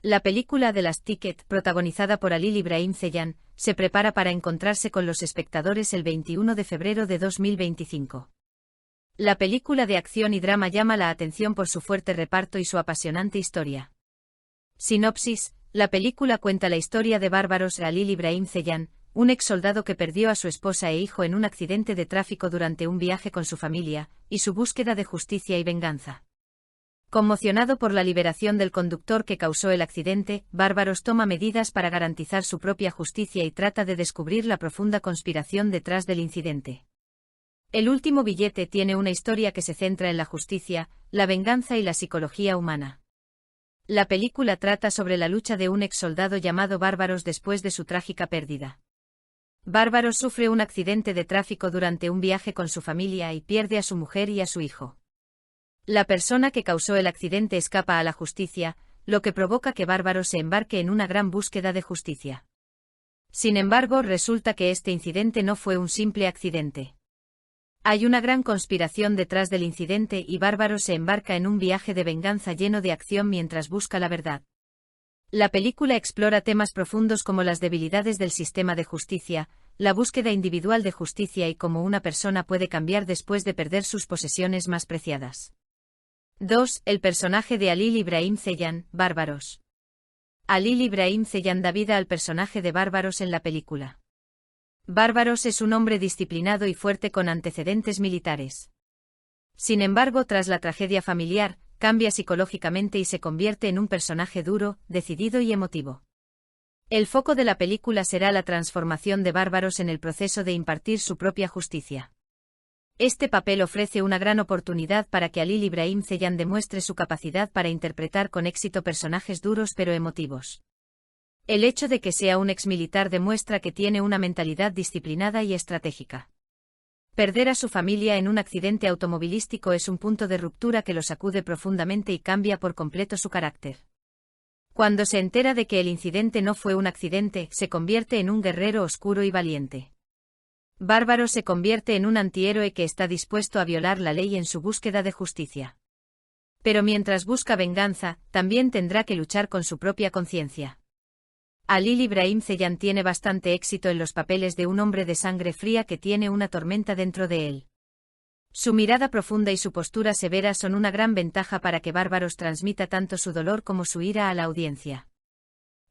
La película The Last Ticket, protagonizada por Halil İbrahim Ceylan, se prepara para encontrarse con los espectadores el 21 de febrero de 2025. La película de acción y drama llama la atención por su fuerte reparto y su apasionante historia. Sinopsis: la película cuenta la historia de Barbaros Halil İbrahim Ceylan, un ex soldado que perdió a su esposa e hijo en un accidente de tráfico durante un viaje con su familia, y su búsqueda de justicia y venganza. Conmocionado por la liberación del conductor que causó el accidente, Barbaros toma medidas para garantizar su propia justicia y trata de descubrir la profunda conspiración detrás del incidente. El último billete tiene una historia que se centra en la justicia, la venganza y la psicología humana. La película trata sobre la lucha de un ex soldado llamado Barbaros después de su trágica pérdida. Barbaros sufre un accidente de tráfico durante un viaje con su familia y pierde a su mujer y a su hijo. La persona que causó el accidente escapa a la justicia, lo que provoca que Barbaros se embarque en una gran búsqueda de justicia. Sin embargo, resulta que este incidente no fue un simple accidente. Hay una gran conspiración detrás del incidente y Barbaros se embarca en un viaje de venganza lleno de acción mientras busca la verdad. La película explora temas profundos como las debilidades del sistema de justicia, la búsqueda individual de justicia y cómo una persona puede cambiar después de perder sus posesiones más preciadas. 2. El personaje de Halil İbrahim Ceylan, Barbaros. Halil İbrahim Ceylan da vida al personaje de Barbaros en la película. Barbaros es un hombre disciplinado y fuerte con antecedentes militares. Sin embargo, tras la tragedia familiar, cambia psicológicamente y se convierte en un personaje duro, decidido y emotivo. El foco de la película será la transformación de Barbaros en el proceso de impartir su propia justicia. Este papel ofrece una gran oportunidad para que Halil İbrahim Ceylan demuestre su capacidad para interpretar con éxito personajes duros pero emotivos. El hecho de que sea un exmilitar demuestra que tiene una mentalidad disciplinada y estratégica. Perder a su familia en un accidente automovilístico es un punto de ruptura que lo sacude profundamente y cambia por completo su carácter. Cuando se entera de que el incidente no fue un accidente, se convierte en un guerrero oscuro y valiente. Barbaros se convierte en un antihéroe que está dispuesto a violar la ley en su búsqueda de justicia. Pero mientras busca venganza, también tendrá que luchar con su propia conciencia. Halil İbrahim Ceylan tiene bastante éxito en los papeles de un hombre de sangre fría que tiene una tormenta dentro de él. Su mirada profunda y su postura severa son una gran ventaja para que Barbaros transmita tanto su dolor como su ira a la audiencia.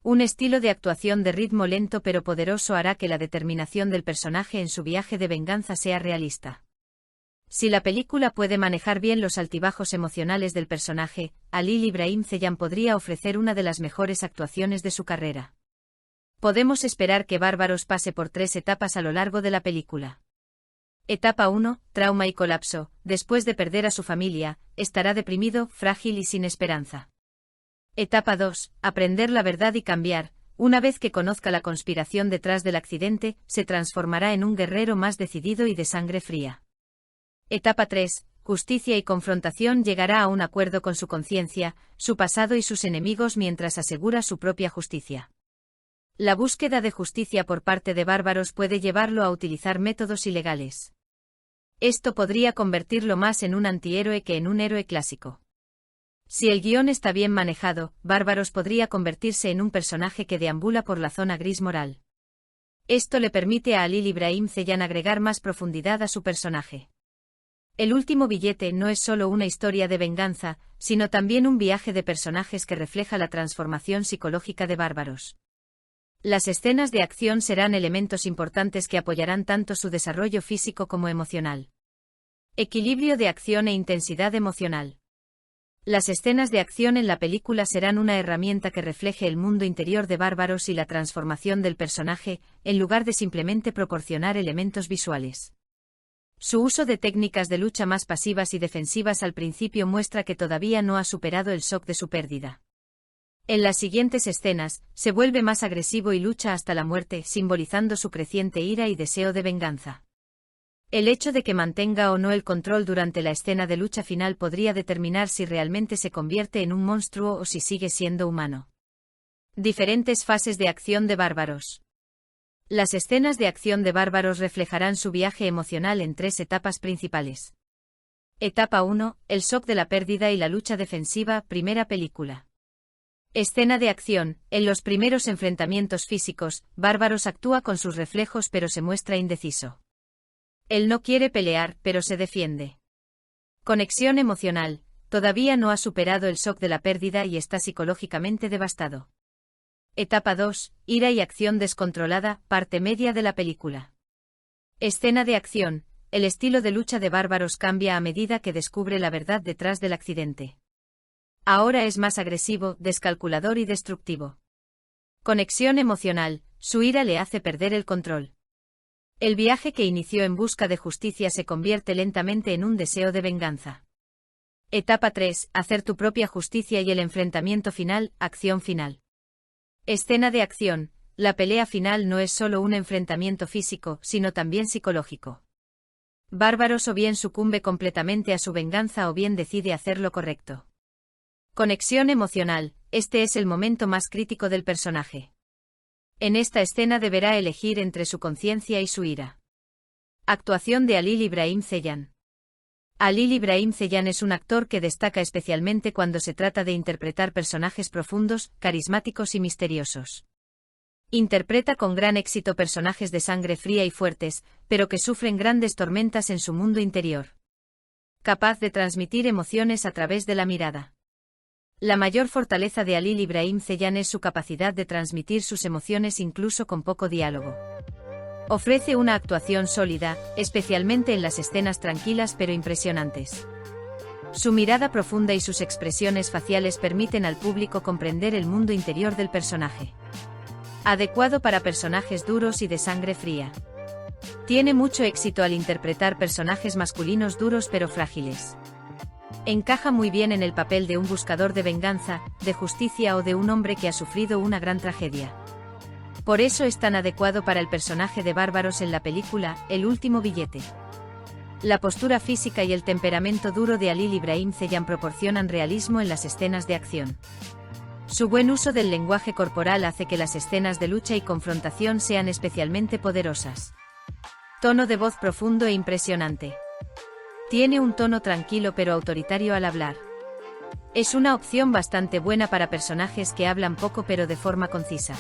Un estilo de actuación de ritmo lento pero poderoso hará que la determinación del personaje en su viaje de venganza sea realista. Si la película puede manejar bien los altibajos emocionales del personaje, Halil İbrahim Ceylan podría ofrecer una de las mejores actuaciones de su carrera. Podemos esperar que Barbaros pase por 3 etapas a lo largo de la película. Etapa 1, trauma y colapso. Después de perder a su familia, estará deprimido, frágil y sin esperanza. Etapa 2, aprender la verdad y cambiar. Una vez que conozca la conspiración detrás del accidente, se transformará en un guerrero más decidido y de sangre fría. Etapa 3, justicia y confrontación. Llegará a un acuerdo con su conciencia, su pasado y sus enemigos mientras asegura su propia justicia. La búsqueda de justicia por parte de Barbaros puede llevarlo a utilizar métodos ilegales. Esto podría convertirlo más en un antihéroe que en un héroe clásico. Si el guión está bien manejado, Barbaros podría convertirse en un personaje que deambula por la zona gris moral. Esto le permite a Halil İbrahim Ceylan agregar más profundidad a su personaje. El último billete no es solo una historia de venganza, sino también un viaje de personajes que refleja la transformación psicológica de Barbaros. Las escenas de acción serán elementos importantes que apoyarán tanto su desarrollo físico como emocional. Equilibrio de acción e intensidad emocional. Las escenas de acción en la película serán una herramienta que refleje el mundo interior de Barbaros y la transformación del personaje, en lugar de simplemente proporcionar elementos visuales. Su uso de técnicas de lucha más pasivas y defensivas al principio muestra que todavía no ha superado el shock de su pérdida. En las siguientes escenas, se vuelve más agresivo y lucha hasta la muerte, simbolizando su creciente ira y deseo de venganza. El hecho de que mantenga o no el control durante la escena de lucha final podría determinar si realmente se convierte en un monstruo o si sigue siendo humano. Diferentes fases de acción de Barbaros. Las escenas de acción de Barbaros reflejarán su viaje emocional en 3 etapas principales. Etapa 1, el shock de la pérdida y la lucha defensiva, primera película. Escena de acción. En los primeros enfrentamientos físicos, Bárbaros actúa con sus reflejos pero se muestra indeciso. Él no quiere pelear, pero se defiende. Conexión emocional. Todavía no ha superado el shock de la pérdida y está psicológicamente devastado. Etapa 2. Ira y acción descontrolada, parte media de la película. Escena de acción. El estilo de lucha de Bárbaros cambia a medida que descubre la verdad detrás del accidente. Ahora es más agresivo, descalculador y destructivo. Conexión emocional. Su ira le hace perder el control. El viaje que inició en busca de justicia se convierte lentamente en un deseo de venganza. Etapa 3. Hacer tu propia justicia y el enfrentamiento final, acción final. Escena de acción. La pelea final no es solo un enfrentamiento físico, sino también psicológico. Bárbaros o bien sucumbe completamente a su venganza o bien decide hacer lo correcto. Conexión emocional. Este es el momento más crítico del personaje. En esta escena deberá elegir entre su conciencia y su ira. Actuación de Halil İbrahim Ceylan. Halil İbrahim Ceylan es un actor que destaca especialmente cuando se trata de interpretar personajes profundos, carismáticos y misteriosos. Interpreta con gran éxito personajes de sangre fría y fuertes, pero que sufren grandes tormentas en su mundo interior. Capaz de transmitir emociones a través de la mirada. La mayor fortaleza de Halil İbrahim Ceylan es su capacidad de transmitir sus emociones incluso con poco diálogo. Ofrece una actuación sólida, especialmente en las escenas tranquilas pero impresionantes. Su mirada profunda y sus expresiones faciales permiten al público comprender el mundo interior del personaje. Adecuado para personajes duros y de sangre fría. Tiene mucho éxito al interpretar personajes masculinos duros pero frágiles. Encaja muy bien en el papel de un buscador de venganza, de justicia o de un hombre que ha sufrido una gran tragedia. Por eso es tan adecuado para el personaje de Bárbaros en la película, El último billete. La postura física y el temperamento duro de Halil İbrahim Ceylan proporcionan realismo en las escenas de acción. Su buen uso del lenguaje corporal hace que las escenas de lucha y confrontación sean especialmente poderosas. Tono de voz profundo e impresionante. Tiene un tono tranquilo pero autoritario al hablar. Es una opción bastante buena para personajes que hablan poco pero de forma concisa.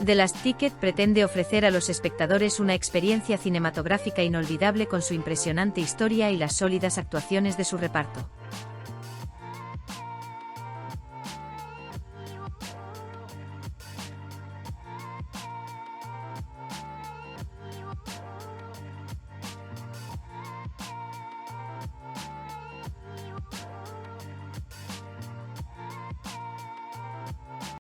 The Last Ticket pretende ofrecer a los espectadores una experiencia cinematográfica inolvidable con su impresionante historia y las sólidas actuaciones de su reparto.